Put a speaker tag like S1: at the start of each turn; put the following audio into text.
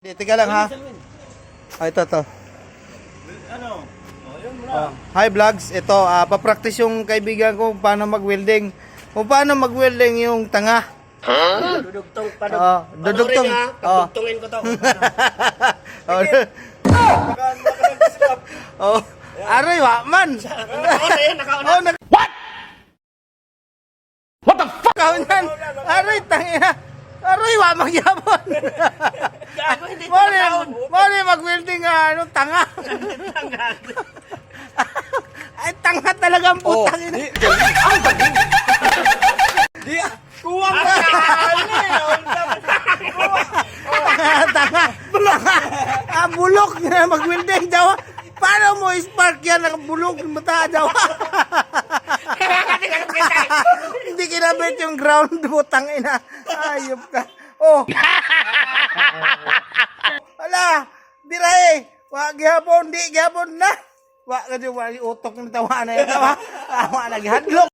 S1: Di, tiga lang ha. Ito.
S2: Ano? Oh, yun muna.
S1: Hi vlogs, ito papractice yung kaibigan ko kung paano mag-welding. Kung paano mag-welding yung tanga.
S2: Dudugtong
S1: dudugtong.
S2: Pagdugtongin ko to.
S1: Aray wa man. What the fuck? Aray tangina. Aray wa magyapon.
S2: Gago, hindi ito
S1: Mali
S2: nakaon.
S1: mag-welding ano tanga. Ay tanga talaga ang putang ina.
S2: Kuwang ka!
S1: Tanga. Bulok na mag-welding daw. Paano mo spark yan ang bulok mo ta daw? Hindi kinabit yung ground mo tangina. Ayop ka. Oh. Ala, birahe. Wa gihapon, di gihapon na. Wa ka di wali utok ng tawa na yun. Tawa na gihadlok.